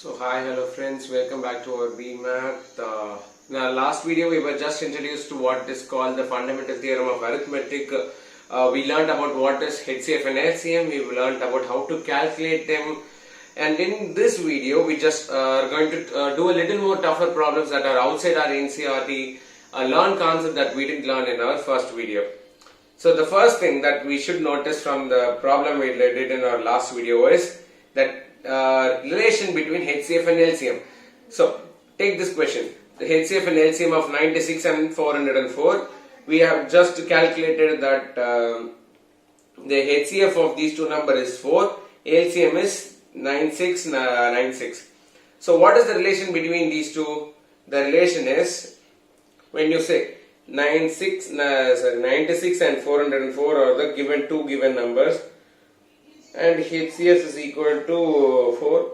So hi, hello friends, welcome back to our BMath. In our last video we were just introduced to what is called the fundamental theorem of arithmetic. We learned about what is HCF and LCM, we learned about how to calculate them, and in this video we just are going to do a little more tougher problems that are outside our NCERT, learn concept that we didn't learn in our first video. So the first thing that we should notice from the problem we did in our last video is that relation between HCF and LCM. So take this question, the HCF and LCM of 96 and 404. We have just calculated that the HCF of these two numbers is 4, LCM is 9696. So what is the relation between these two? The relation is, when you say 96 and 404 are the two given numbers, and HCF is equal to 4,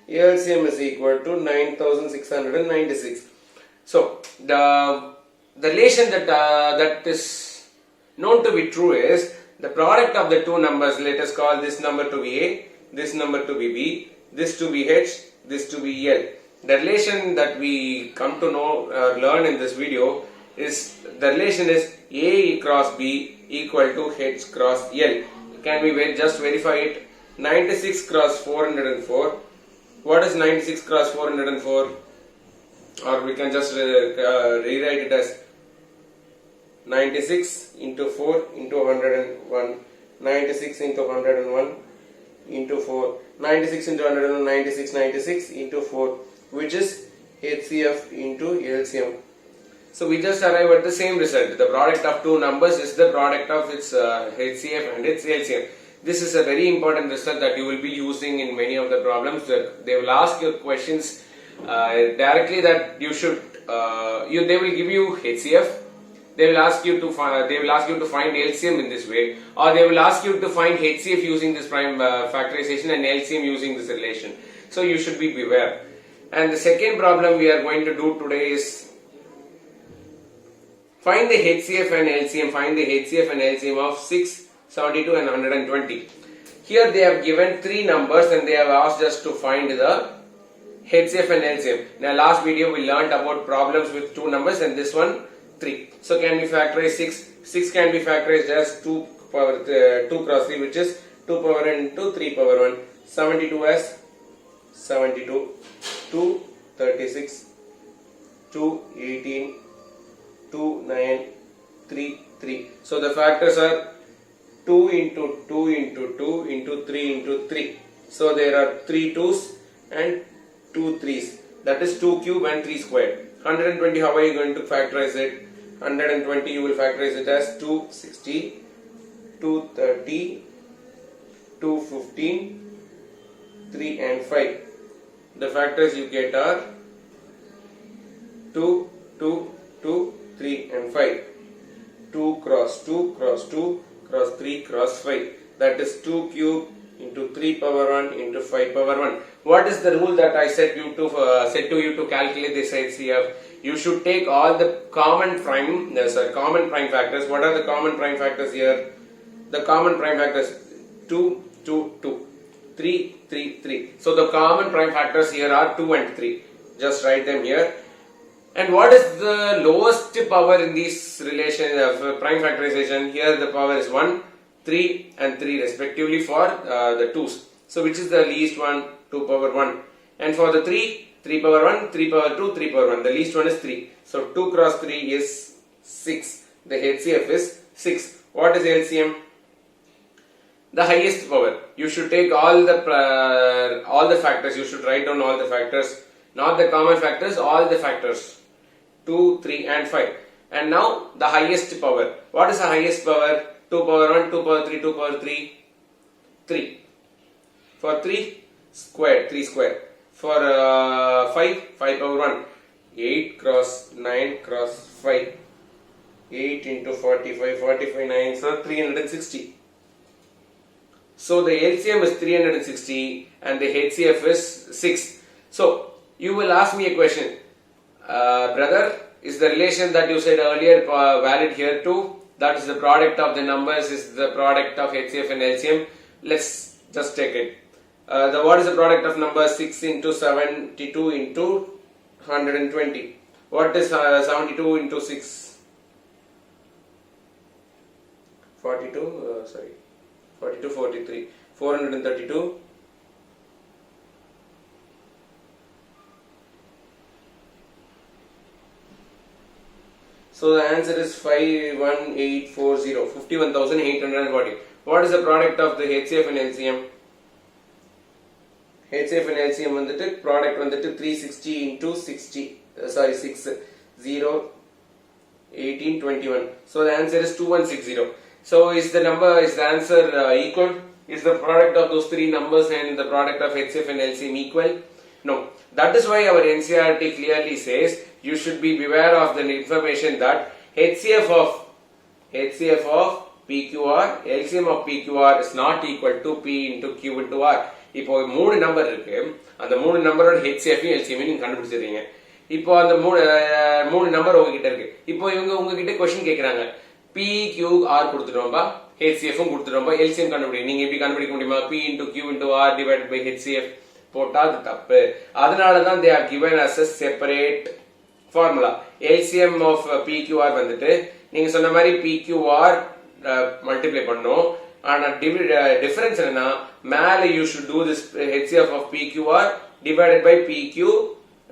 LCM is equal to 9696. So the relation that is known to be true is the product of the two numbers. Let us call this number to be A, this number to be B, this to be H, this to be L. The relation that we come to know learn in this video is the relation is A cross B equal to H cross L. Can we just verify it? 96 cross 404. What is 96 cross 404? Or we can just rewrite it as 96 into 4 into 101. 96 into 101 into 4. 96 into 101, 96 into 4, which is HCF into LCM. So we just arrive at the same result. The product of two numbers is the product of its HCF and its LCM. This is a very important result that you will be using in many of the problems. They will ask you questions directly that you should. They will give you HCF. They will ask you to find LCM in this way, or they will ask you to find HCF using this prime factorization and LCM using this relation. So you should be beware. And the second problem we are going to do today is find the HCF and LCM. Find the HCF and LCM of 6, 72 and 120. Here they have given three numbers and they have asked us to find the HCF and LCM. In our last video we learned about problems with two numbers, and this one 3. So can we factorize 6? 6 can be factorized as 2 cross 3, which is 2 power n into 3 power 1. 72 as 72, 2 36, 2 18, 2 9, 3 3. So the factors are 2 into 2 into 2 into 3 into 3. So there are 3 2's and 2 3's. That is 2 cube and 3 squared. 120, how are you going to factorize it? 120 you will factorize it as 260, 230, 215, 3 and 5. The factors you get are 2, 2, 2, 3 and 5. 2 cross 2 cross 2 cross 3 cross 5. That is 2 cube into 3 power 1 into 5 power 1. What is the rule that I said to you to calculate this HCF? You should take all the common prime factors. What are the common prime factors here? The common prime factors 2, 2, 2, 3, 3, 3. So the common prime factors here are 2 and 3. Just write them here. And what is the lowest power in this relation of prime factorization? Here the power is 1, 3 and 3 respectively for the 2's. So which is the least one? 2 power 1. And for the 3, 3 power 1, 3 power 2, 3 power 1. The least one is 3. So 2 cross 3 is 6. The HCF is 6. What is LCM? The highest power. You should take all the factors. You should write down all the factors. Not the common factors, all the factors. 2, 3 and 5. And now the highest power. What is the highest power? 2 power 1, 2 power 3, 2 power 3, 3. For 3, squared, 3 squared. For 5, 5 power 1. 8 cross 9 cross 5. 8 into 45, 45 9, so 360. So the LCM is 360 and the HCF is 6. So you will ask me a question. Brother, is the relation that you said earlier valid here too? That is the product of the numbers is the product of HCF and LCM. Let's just take it. What is the product of number 6 into 72 into 120? What is 72 into 6? 42, 43, 432. So the answer is 51840, 51,840. What is the product of the HCF and LCM? HCF and LCM வந்துட்டு product வந்துட்டு 360 into 60, 6, 0, 18, 21. So the answer is 2160. So is the answer equal? Is the product of those three numbers and the product of HCF and LCM equal? No. That is why our NCERT clearly says you should be beware of the information that HCF of PQR, LCM of PQR is not equal to P into Q into R. இப்போ மூணு number இருக்கு, அந்த மூணு நம்பரோட HCF LCM நீங்க கண்டுபிடிச்சிருக்கீங்க. இப்போ அந்த மூணு நம்பர் உங்ககிட்ட இருக்கு. இப்போ இவங்க உங்ககிட்ட क्वेश्चन கேக்குறாங்க, PQR கொடுத்துட்டோம்பா, HCF கொடுத்துட்டோம்பா, LCM கண்டுபிடி. நீங்க எப்படி கண்டுபிடிக்க முடியுமா? P into Q into R divided by HCF போட்டா அது தப்பு. அதனால தான் they are given as a separate formula. LCM of PQR வந்துட்டு நீங்க சொன்ன மாதிரி PQR மல்டிப்ளை பண்ணோம். ஆனா டிஃபரன்ஸ் என்னன்னா, மேல you should do this HCF of PQR divided by PQ,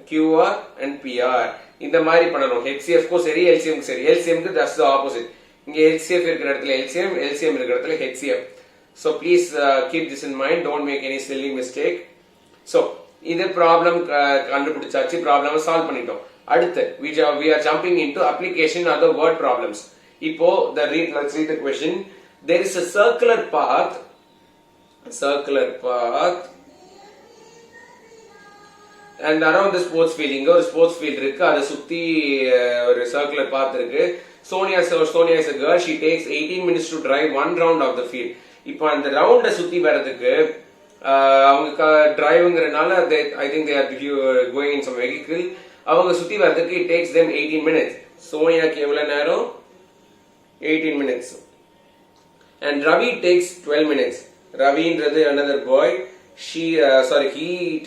QR and PR. இந்த மாதிரி பண்ணணும். HCF க்கும் சரி, LCM க்கும் சரி. LCM க்கு that's the opposite. இங்க HCF இருக்கிற இடத்துல LCM, LCM இருக்கிற இடத்துல HCF. So please keep this in mind. Don't make any silly mistake. So இது ப்ராப்ளம் கண்டுபிடிச்சாச்சு, ப்ராப்ளம் சால்வ் பண்ணிட்டோம். அடுத்து we are jumping into application of the word problems. இப்போ let's read the question. There is a circular path and around the sports field, இங்க ஒரு sports field இருக்கு, அதை சுத்தி ஒரு circular path இருக்கு. Sonia is a girl. She takes 18 minutes to drive one round of the field. இப்போ அந்த ரவுண்ட சுத்தி வரதுக்கு அவங்க டிரைவ்ங்கறனால I think they are going in some vehicle. அவங்க சுத்தி வரதுக்கு it takes them 18 minutes. சோனியாக்கு எவ்வளவு நேரம்? 18 minutes. And Ravi takes 12 minutes. Ravi is another boy. He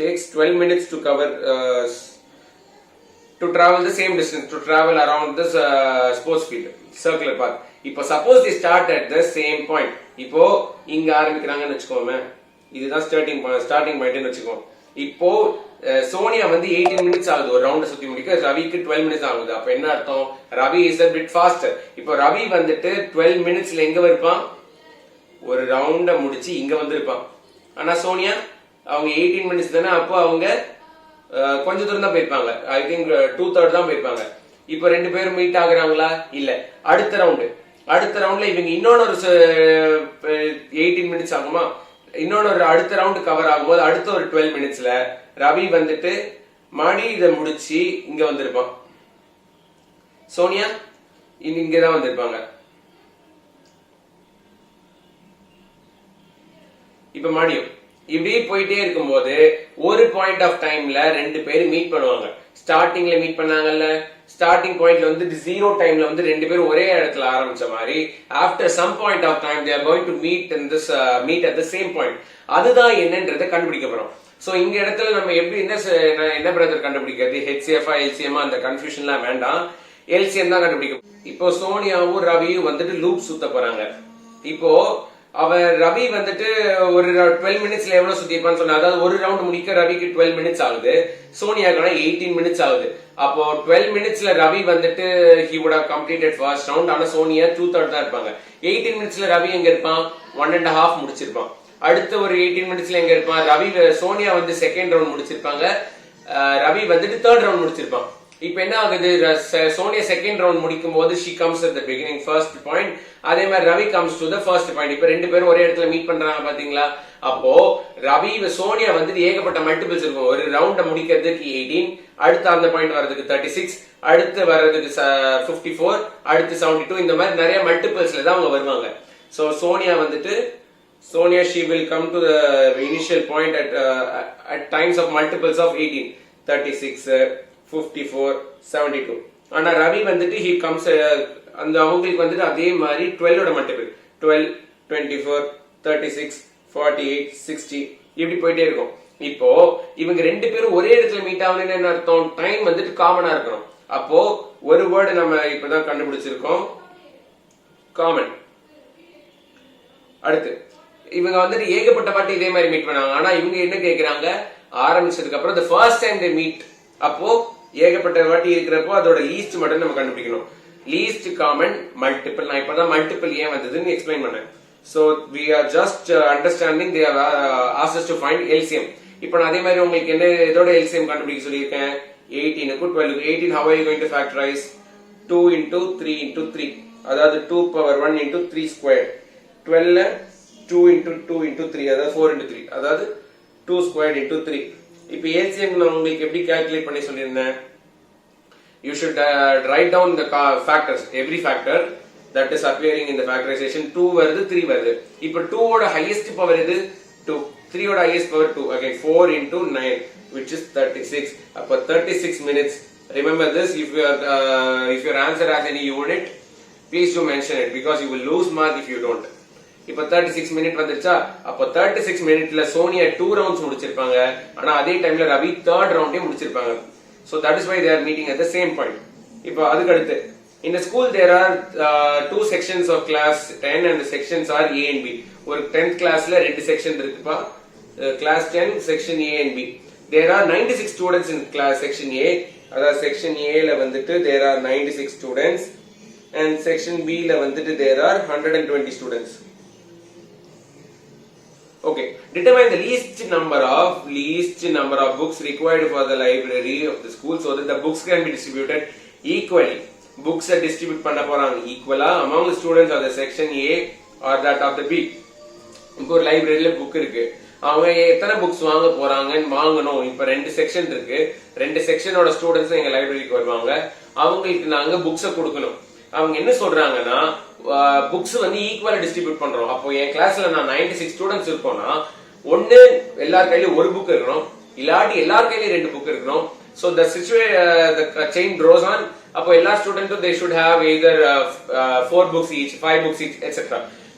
takes 12 minutes to cover to travel the same distance, to travel around this sports field, circular path. இப்போ suppose they start at the same point. இப்போ இங்க ஆரம்பிக்கறாங்கன்னு வெச்சுக்கோமே, இதுதான் starting பாயிண்ட்னு வெச்சுக்கோம். இப்போ சோனியா வந்து 18 minutes ஆகுது ஒரு ரவுண்ட சுத்தி முடிக்க, ரவிக்கு 12 மினிட்ஸ் ஆகுது. அப்ப என்ன அர்த்தம்? Ravi is a bit faster. இப்போ ரவி வந்துட்டு 12 மினிட்ஸ்ல எங்க வருவான்? ஒரு ரவுண்ட முடிச்சு இங்க வந்திருப்பான். ஆனா சோனியா அவங்க 18 மினிட்ஸ் தானே, அப்போ அவங்க கொஞ்ச தூரம் தான் போயிருப்பாங்க. ஐ திங்க் 2/3 தான் போயிருப்பாங்க. இப்போ ரெண்டு பேரும் மீட் ஆகுறாங்களா? இல்ல. அடுத்த ரவுண்ட்ல இவங்க இன்னொரு 18 மினிட்ஸ் ஆகுமா? இன்னொரு அடுத்த ரவுண்ட் கவர் ஆகும்போது அடுத்த ஒரு 12 மினிட்ஸ்ல ரவி வந்துட்டு மாடி இதை முடிச்சு இங்க வந்திருப்பான். சோனியா இங்கதான் வந்திருப்பாங்க. இப்ப மறுபடியும் இப்படி போயிட்டே இருக்கும்போது ஒரு பாயிண்ட் ஆஃப் டைம்ல ரெண்டு பேரும் மீட் பண்ணுவாங்க. ஸ்டார்டிங்ல மீட் பண்ணாங்கல்ல, ஸ்டார்டிங் பாயிண்ட்ல வந்து 0 டைம்ல வந்து ரெண்டு பேரும் ஒரே இடத்துல ஆரம்பிச்ச மாதிரி after some point of time they are going to meet in this meet at the same point. அதுதான் என்னன்றதை கண்டுபிடிக்க போறோம். சோ இங்க இடத்துல நம்ம எப்படி என்ன பிரதர் கண்டுபிடிக்கிறது? HCF LCM அந்த கன்ஃபியூஷன்லாம் வேண்டாம், LCM தான் கண்டுபிடிக்கும். இப்போ சோனியாவும் ரவியும் வந்துட்டு லூப் சுத்த போறாங்க. இப்போ ரவி வந்துட்டு ஒரு 12 மினிட்ஸ்ல எவ்வளவு சுத்திப்பான்னு சொன்னா, அதாவது ஒரு ரவுண்ட் முடிக்க ரவிக்கு 12 மினிட்ஸ் ஆகுது, சோனியாக்கு 18 மினிட்ஸ் ஆகுது. அப்போ 12 மினிட்ஸ்ல ரவி வந்துட்டு he would have completed first round, ஆனா சோனியா 2/3 தான் இருப்பாங்க. 18 மினிட்ஸ்ல ரவி எங்க இருப்பான்? 1.5 முடிச்சிருப்பான். அடுத்த ஒரு 18 மினிட்ஸ்ல எங்க இருப்பான்? சோனியா வந்து செகண்ட் ரவுண்ட் முடிச்சிருப்பாங்க, ரவி வந்துட்டு தேர்ட் ரவுண்ட் முடிச்சிருப்பான். இப்ப என்ன ஆகுது? சோனியா செகண்ட் ரவுண்ட் முடிக்கும் போது she comes at the beginning first point, அதே மாதிரி Ravi comes to the first point. இப்ப ரெண்டு பேரும் ஒரே இடத்துல மீட் பண்றாங்க பாத்தீங்களா? அப்போ ரவி சோனியா வந்துட்டு ஏகப்பட்ட மல்டிபிள்ஸ் இருக்கும். ஒரு ரவுண்ட முடிக்கிறதுக்கு 18, அடுத்து அந்த பாயிண்ட் வர்றதுக்கு 36, அடுத்து வர்றதுக்கு 54, அடுத்து 72, இந்த மாதிரி நிறைய மல்டிபிள்ஸ்ல தான் அவங்க வருவாங்க. சோ சோனியா வந்துட்டு she will come to the initial point at times of multiples of 18, 36, 54, 72. ஆனா ரவி வந்துட்டு he comes அந்த அவங்களுக்கு வந்துட்டு அதே மாதிரி 12 ஓட மல்டிபிள் 12, 24, 36, 48, 60 இப்படி போயிட்டே இருக்கும். இப்போ இவங்க ரெண்டு பேரும் ஒரே இடத்துல மீட் ஆகணும்னு என்ன அர்த்தம்? டைம் வந்துட்டு காமனா இருக்கணும். அப்போ ஒரு வேர்டு நம்ம இப்பதான் கண்டுபிடிச்சிருக்கோம், காமன். அடுத்து இவங்க வந்துட்டு ஏகப்பட்ட வாட்டி இதே மாதிரி மீட் பண்ணாங்க. ஆனா இவங்க என்ன கேக்குறாங்க, ஆரம்பிச்சதுக்கு அப்புறம் the first time they meet, அப்போ ஏகப்பட்ட வாட்டி இருக்கிறப்போ அதோட லீஸ்ட் மட்டும் நம்ம கண்டுபிடிக்கணும். Least common multiple. நான் இப்பதான் மல்டிபிள் ஏன் வந்ததுன்னு எக்ஸ்பிளைன் பண்ணேன். So we are just understanding they have asked us to find LCM. இப்போ நான் அதே மாதிரி உங்களுக்கு என்ன இதோட LCM கண்டுபிடிக்க சொல்லியிருக்கேன். 18 க்கு 12. 18 how are you going to factorize? 2 into 3 into 3, அதாவது 2 power 1 into 3 square. 12 2 into 2 into 3, அதாவது 4 into 3, அதாவது 2 squared into 3. இப்போ LCM நான் உங்களுக்கு எப்படி கால்குலேட் பண்ணி சொல்லியிருந்தேன், you should write down the factors, every factor that is appearing in the factorization. 2 வருது 3 வருது. இப்போ 2 ஓட highest power எது? 2. 3 ஓட highest power 2. Again 4 into 9 which is 36. அப்போ 36 minutes. Remember this, if your answer has any unit, please do mention it because you will lose mark if you don't. இப்போ 36 minute வந்துருச்சா? அப்போ 36 மினிட்ல சோனியா 2 ரவுண்ட்ஸ் முடிச்சிருப்பாங்க. ஆனா அதே டைம்ல Ravi 3rd ரவுண்டே முடிச்சிருப்பாங்க. So that is why they are meeting at the same point. இப்போ அதுக்கு அடுத்து, in the school there are 2 sections of class 10 and the sections are A and B. ஒரு 10th classல ரெண்டு செக்ஷன் இருக்குப்பா. class 10 section A and B. There are 96 students in class section A. அதாவது section A ல வந்துட்டு there are 96 students and section B ல வந்துட்டு there are 120 students. Okay, determine the least number of books required for the library of the school so that the books can be distributed equally. Books are distribute பண்ண போறாங்க equal-ஆ among the students of the section A or that of the B. இப்போ ஒரு லைப்ரரியில book இருக்கு, அவங்க எத்தனை books வாங்க போறாங்கன்னு வாங்கணும். இப்ப ரெண்டு செக்ஷன் இருக்கு, ரெண்டு செக்ஷனோட ஸ்டூடெண்ட்ஸ் எங்க லைப்ரரிக்கு வருவாங்க, அவங்களுக்கு நாங்க புக்ஸை கொடுக்கணும். அவங்க என்ன சொல்றாங்கன்னா, புக்ஸ் வந்து ஈக்குவலா டிஸ்ட்ரிபியூட் பண்றோம். அப்போ என் கிளாஸ்ல நான் 96 ஸ்டூடெண்ட்ஸ் இருக்கோம்னா, ஒன்னு எல்லார் கையிலயும் ஒரு புக் இருக்கணும், இல்லாட்டி எல்லார் கையிலயும் ரெண்டு புக் இருக்கணும். So the chain grows on. அப்போ எல்லா ஸ்டூடெண்ட்டும் they should have either 4 books each, 5 books each, etc.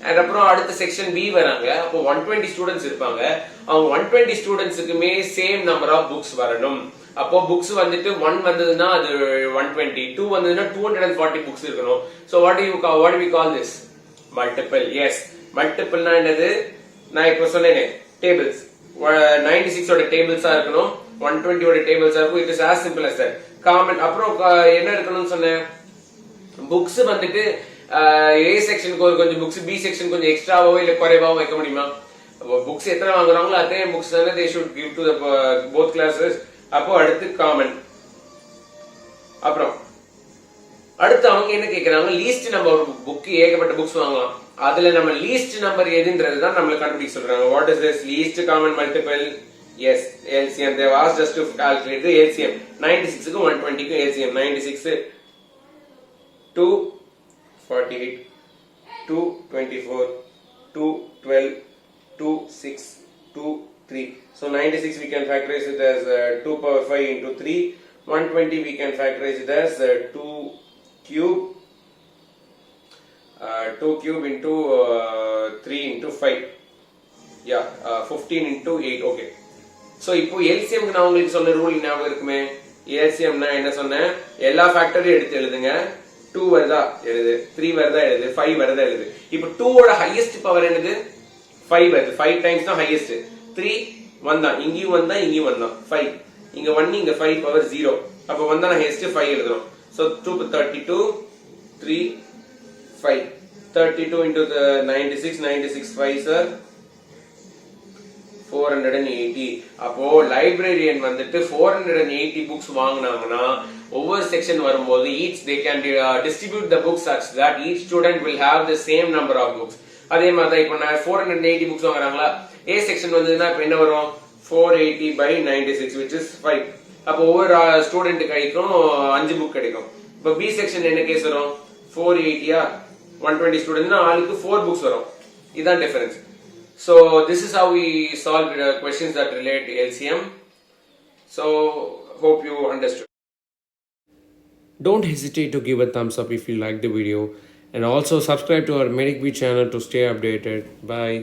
And அப்புறம் அடுத்த செக்ஷன் B வராங்க, அப்போ 120 ஸ்டூடெண்ட்ஸ் இருப்பாங்க. அவங்க 120 ஸ்டூடெண்ட்ஸுக்குமே சேம் நம்பர் ஆஃப் புக்ஸ் வரணும். அப்போ புக்ஸ் வந்துட்டு 1 வந்ததுன்னா அது 120, 2 வந்ததுன்னா 240 புக்ஸ் இருக்கணும். So what do we call this? Multiple. Yes, multiple னா என்னது? நான் இப்போ சொன்னேனே, டேபிள்ஸ். 96 ஓட டேபிள்ஸா இருக்கணும், 120 ஓட டேபிள்ஸா இருக்கும். It is as simple as that. Common. அப்புறம் என்ன இருக்கணும்னு சொன்னேன், புக்ஸ் வந்துட்டு A செக்ஷனுக்கு கொஞ்சம் புக்ஸ், B செக்ஷன் கொஞ்சம் எக்ஸ்ட்ராவோ இல்ல குறைவாவோ வைக்க முடியுமா? புக்ஸ் எத்தனை வாங்குறாங்களோ அதே புக்ஸ் தானே they should give to the both classes. அப்போ அடுத்து காமன். அப்புறம் அடுத்து அவங்க என்ன கேக்குறாங்க, லீஸ்ட் நம்பர் புக், ஏகப்பட்ட புக்ஸ் வாங்கலாம், அதுல நம்ம லீஸ்ட் நம்பர் எதுன்றதுதான் நம்மள கண்டுபிடிக்க சொல்றாங்க. What is this least common multiple? Yes, LCM. they have asked us to calculate the LCM. 96 க்கு 120 க்கு LCM. 96 248, 224, 212, 26, 23. So 96 we can factorize it as 2 power 5 into 3. 120 we can factorize it as 2 cube, 2 cube into 3 into 5. Yeah, 15 into 8. Okay. So இப்போ LCM க்கு நான் உங்களுக்கு சொன்ன rule ஞாபகம் இருக்குமே. LCM னா என்ன சொன்னேன், எல்லா ஃபேக்டரையும் எடுத்து எழுதுங்க. 2 வருதா எழுது, 3 வருதா எழுது, 5 வருதா எழுது. இப்போ 2 ஓட ஹையஸ்ட் பவர் என்னது? 5 வருது. 5 டைம்ஸ் தான் ஹையஸ்ட். 3 1 தான், இங்கேயும் 1 தான், இங்கேயும் 1 தான். 5 இங்க 1, இங்க 5 பவர் 0. அப்போ 1 தான் ஹையஸ்ட், 5 எழுதுறோம். So 2 32 3 5. 32 into the 96, 96 5 sir 480. அப்போ லைப்ரரியன் வந்துட்டு 480 புக்ஸ் வாங்குனாங்கன்னா ஒவ்வொரு செக்ஷன் வரும்போது each they can distribute the books such that each student will have the same number of books. அதே மாதிரி தான் இப்போ நான் 480 புக்ஸ் வாங்குறாங்களா, A செக்ஷன் வந்ததுன்னா இப்போ என்ன வரும், 480 by 96 which is 5. அப்போ ஒவ்வொரு ஸ்டூடெண்ட் கைக்கும் 5 புக் கிடைக்கும். இப்போ B செக்ஷன் என்ன கேஸ் வரும், 480 120 ஸ்டூடெண்ட்னா ஆளுக்கு 4 புக்ஸ் வரும். இதுதான் difference. So this is how we solve questions that relate to LCM. So hope you understood. Don't hesitate to give a thumbs up if you like the video, and also subscribe to our Medic B channel to stay updated. Bye.